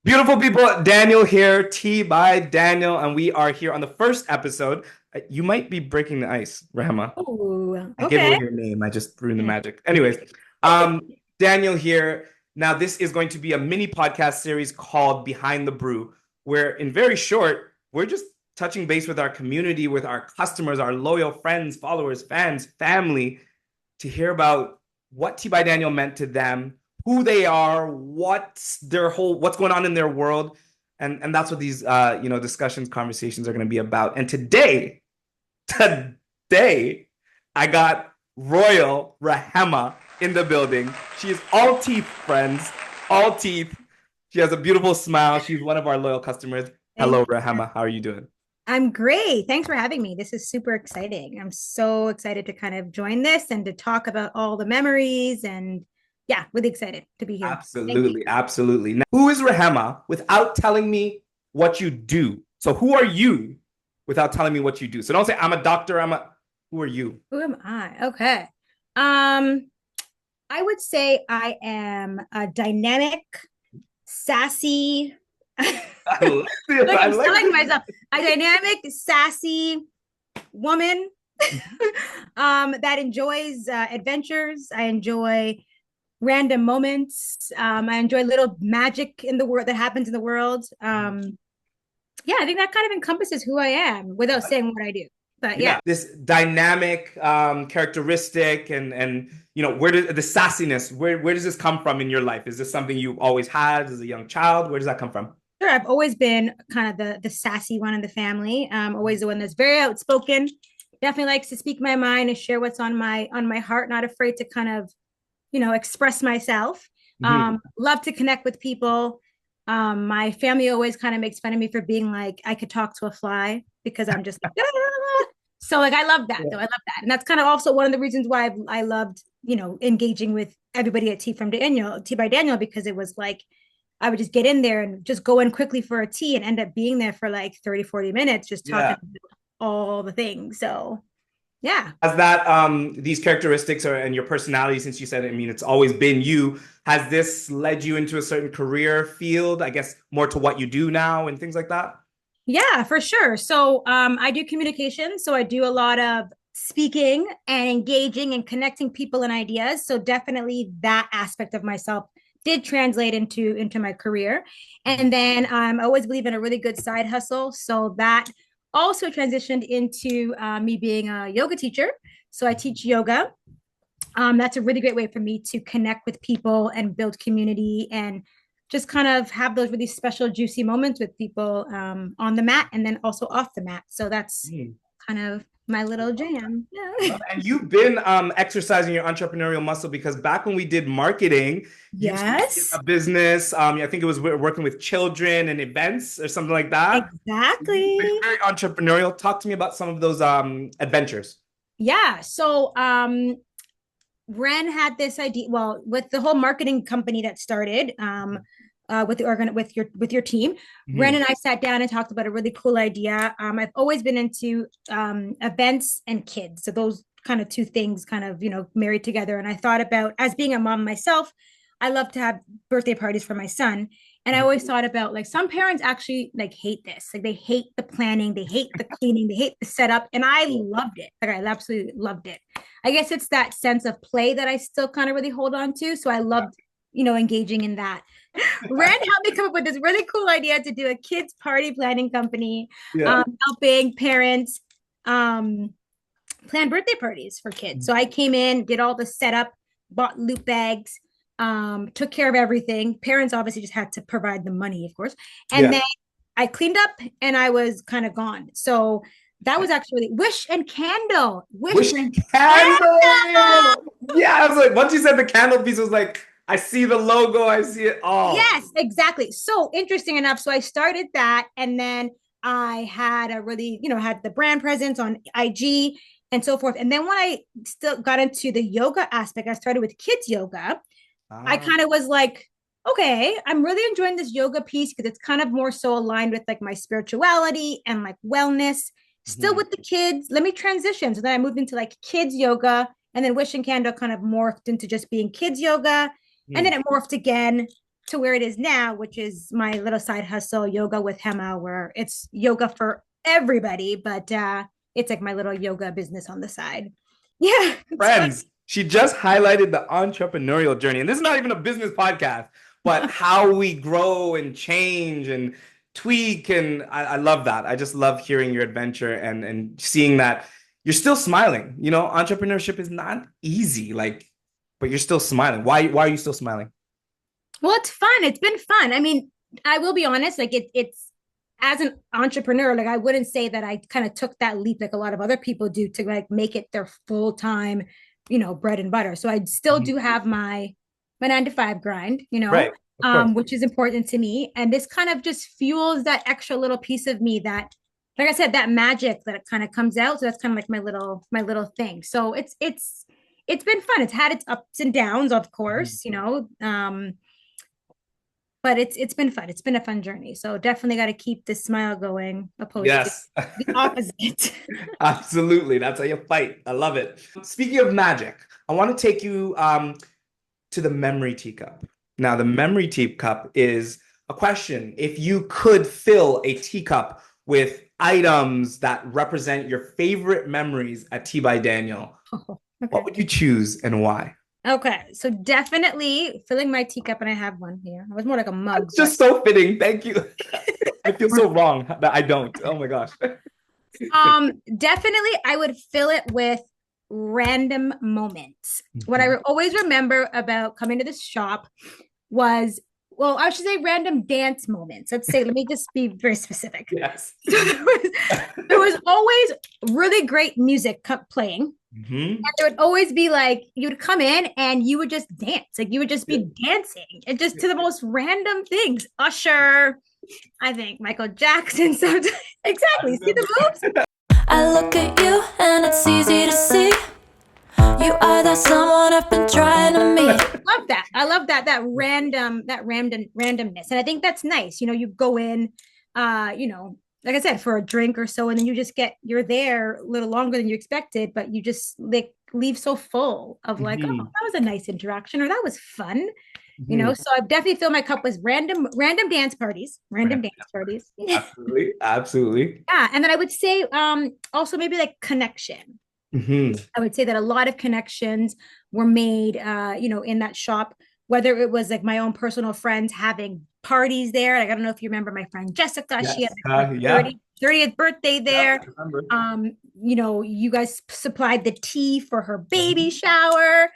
Beautiful people, Daniel here, T by Daniel, and we are here on the first episode. You might be breaking the ice, Rehema. Oh, I gave okay. away your name. I just ruined the magic. Anyways, Daniel here. Now, this is going to be a mini podcast series called Behind the Brew, where in very short, we're just touching base with our community, with our customers, our loyal friends, followers, fans, family, to hear about what T by Daniel meant to them, who they are, what's going on in their world, and that's what these discussions, conversations are going to be about. And today, I got Royal Rehema in the building. She is all teeth, friends, all teeth. She has a beautiful smile. She's one of our loyal customers. Thank Hello, you. Rehema. How are you doing? I'm great. Thanks for having me. This is super exciting. I'm so excited to kind of join this and to talk about all the memories and yeah, really excited to be here. Thank you. Absolutely, absolutely. Now, who is Rehema without telling me what you do? So who are you without telling me what you do? So don't say I'm a doctor. Who are you? Who am I? Okay. Um, I would say I am a dynamic, sassy, I like this. like I I'm like selling this. myself, a dynamic, sassy woman that enjoys adventures. I enjoy random moments. I enjoy little magic in the world that happens in the world. Yeah, I think that kind of encompasses who I am without saying what I do. But yeah, Yeah, this dynamic characteristic and where does the sassiness, where does this come from in your life? Is this something you've always had as a young child? Where does that come from? sure. I've always been kind of the sassy one in the family. Always the one that's very outspoken. Definitely likes to speak my mind and share what's on my heart. Not afraid to kind of express myself. Mhm. Love to connect with people. My family always kind of makes fun of me for being like I could talk to a fly because I'm just like so like I love that though. I love that, and that's kind of also one of the reasons why I loved engaging with everybody at T by Daniel, because it was like I would just get in there and just go in quickly for a tea and end up being there for like 30-40 minutes just talking Yeah. about all the things. So yeah. Has that these characteristics and your personality, since you said, I mean, it's always been you, has this led you into a certain career field, I guess more to what you do now and things like that? Yeah, for sure. So I do communication. So I do a lot of speaking and engaging and connecting people and ideas. So definitely that aspect of myself did translate into my career. And then I always believe in a really good side hustle. So that also transitioned into me being a yoga teacher. So I teach yoga. That's a really great way for me to connect with people and build community and just kind of have those really special, juicy moments with people on the mat and then also off the mat. So that's Mm. kind of my little jam. Yeah. And you've been exercising your entrepreneurial muscle because back when we did marketing, you used to be in Yes, a business. I think it was working with children and events or something like that. You've been exactly. very entrepreneurial. Talk to me about some of those adventures. Yeah. So Ren had this idea. Well, with the whole marketing company that started, with the with your team, Ren Mhm. and I sat down and talked about a really cool idea. I've always been into events and kids, so those kind of two things kind of married together. And I thought about, as being a mom myself, I love to have birthday parties for my son. And I always thought about, like, some parents actually like hate this. Like, they hate the planning, they hate the cleaning, they hate the setup. And I loved it. Like, I absolutely loved it. I guess it's that sense of play that I still kind of really hold on to. So I loved, engaging in that. Rand helped me come up with this really cool idea to do a kids party planning company, Yeah. helping parents um, plan birthday parties for kids. So I came in, did all the setup, bought loot bags, took care of everything. Parents obviously just had to provide the money, of course. And Yeah. then I cleaned up and I was kind of gone. So that was actually Wish and Candle. Wish Wishing Candle. candle. Yeah, I was like, once you said the candle piece, I was like, I see the logo, I see it all. Yes, exactly. So interesting enough. So I started that, and then I had a really, had the brand presence on IG and so forth. And then when I still got into the yoga aspect, I started with kids yoga. I Ah, kind of was like, okay, I'm really enjoying this yoga piece because it's kind of more so aligned with like my spirituality and like wellness, still mhm. with the kids. Let me transition. So then I moved into like kids yoga, and then Wish and Candle kind of morphed into just being kids yoga. And then Mhm. it morphed again. to where it is now, which is my little side hustle, yoga with Rehema, where it's yoga for everybody, but it's like my little yoga business on the side. Yeah. Friends, she just highlighted the entrepreneurial journey. And this is not even a business podcast, but how we grow and change and tweak. And I love that. I just love hearing your adventure and seeing that you're still smiling. You know, entrepreneurship is not easy, like, but you're still smiling. Why are you still smiling? Well, it's fun. It's been fun. I mean, I will be honest, like it's as an entrepreneur, like I wouldn't say that I kind of took that leap like a lot of other people do to like make it their full-time, bread and butter. So I still do have my 9 to 5 grind, Right, of course. which is important to me. And this kind of just fuels that extra little piece of me that, like I said, that magic that it kind of comes out. So that's kind of like my little thing. So it's been fun. It's had its ups and downs, of course, but it's been fun. It's been a fun journey. So definitely got to keep the smile going, opposed Yes. to the opposite. Absolutely. That's how you fight. I love it. Speaking of magic, I want to take you to the memory teacup. Now, the memory teacup is a question. If you could fill a teacup with items that represent your favorite memories at Tea by Daniel, Okay. what would you choose and why? Okay, so definitely filling my teacup, and I have one here. It was more like a mug. It's just so fitting. Thank you. I feel so wrong that I don't. Oh my gosh. Definitely I would fill it with random moments. What I always remember about coming to this shop was, well, I should say random dance moments. Let me just be very specific. Yes. So there was always really great music playing. And there would always be like, you would come in and you would just dance. Like you would just be dancing and just to the most random things. Usher, I think Michael Jackson sometimes. Exactly. See the moves? I look at you and it's easy to see. You are that someone I've been trying to meet. Love that. I love that randomness. And I think that's nice. You go in, like I said, for a drink or so, and then you're there a little longer than you expected, but you just like leave so full of like, oh, that was a nice interaction, or that was fun. So I've definitely filled my cup with random dance parties. Absolutely. Yeah. And then I would say also maybe like connection. I would say that a lot of connections were made in that shop, whether it was like my own personal friends having parties there. Like I don't know if you remember my friend Jessica. Yes. She had her 30th birthday there. You guys supplied the tea for her baby shower.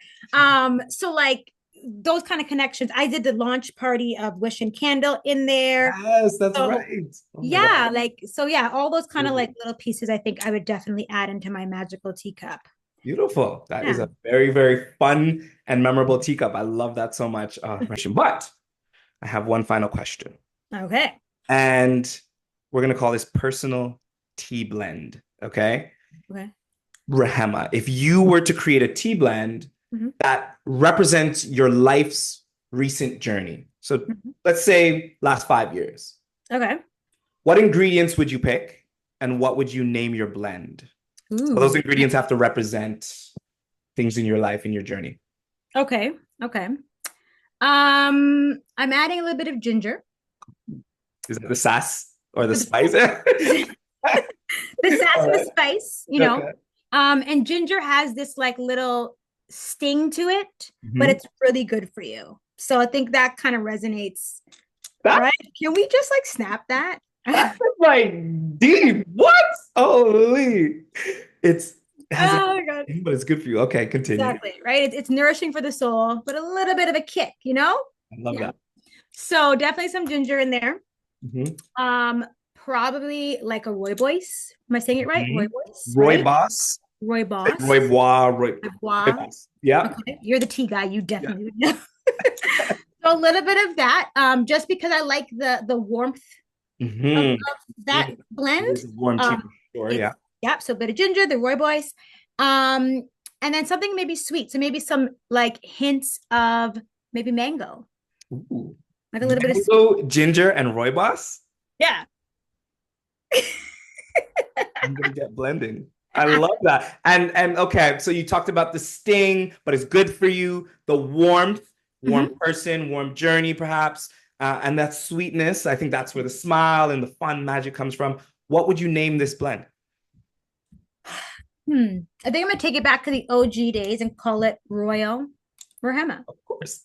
So like those kind of connections. I did the launch party of Wish and Candle in there. Yes, that's right. Oh all those kind of like little pieces I think I would definitely add into my magical teacup. Beautiful. That is a very, very fun and memorable teacup. I love that so much. But I have one final question. Okay. And we're going to call this personal tea blend. Okay. Rehema, if you were to create a tea blend that represents your life's recent journey. So let's say last 5 years. Okay. What ingredients would you pick and what would you name your blend? So those ingredients have to represent things in your life, in your journey. Okay. I'm adding a little bit of ginger. Is it the sass or the spice? The sass and the spice, Okay. And ginger has this like little sting to it, but it's really good for you. So I think that kind of resonates. Right? Can we just like snap that? That's like deep. What? Holy. But it's good for you. Okay, continue. Exactly. Right. It's nourishing for the soul, but a little bit of a kick, I love that. So definitely some ginger in there. Probably like a rooibos. Am I saying it right? Rooibos. Rooibos. Rooibos. Rooibos. Yeah. Okay. You're the tea guy. You definitely would know. So a little bit of that, just because I like the warmth of that blend. Warm tea, sure, yeah. Yep. So a bit of ginger, the rooibos, and then something maybe sweet. So maybe some like hints of maybe mango. Ooh. Like a little bit of ginger and rooibos. Yeah. I'm gonna get blending. I love that. And okay, so you talked about the sting, but it's good for you. The warmth. warm person, warm journey, perhaps. And that sweetness, I think that's where the smile and the fun magic comes from. What would you name this blend? I think I'm gonna take it back to the OG days and call it Royal Rehema. Of course.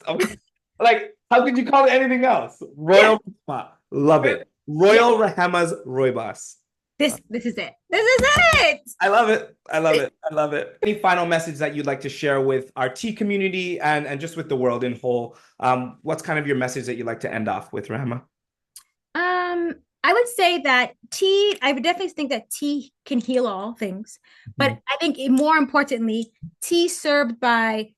Like, how could you call it anything else? Royal Rehema. Love it. Royal Rehema's Rooibos. This is it. This is it. I love it. I love it. I love it. Any final message that you'd like to share with our tea community and just with the world in whole? What's kind of your message that you'd like to end off with, Rehema? I would say that tea, I would definitely think that tea can heal all things. But I think more importantly, tea served by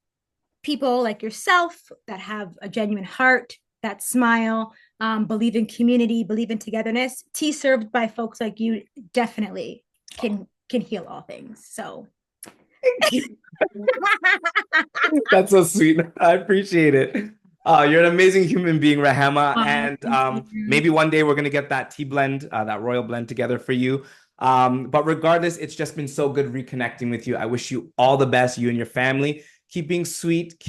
people like yourself that have a genuine heart, that smile, believe in community, believe in togetherness. Tea served by folks like you definitely can heal all things. So That's so sweet. I appreciate it. You're an amazing human being, Rehema. And maybe one day we're going to get that tea blend, that royal blend together for you. But regardless, it's just been so good reconnecting with you. I wish you all the best, you and your family. Keep being sweet.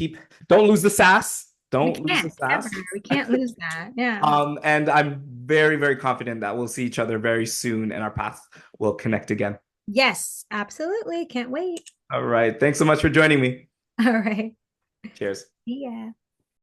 Don't lose the sass. Don't lose the sass. We can't lose that. Yeah. And I'm very, very confident that we'll see each other very soon and our paths will connect again. Yes, absolutely. Can't wait. All right. Thanks so much for joining me. All right. Cheers. Yeah.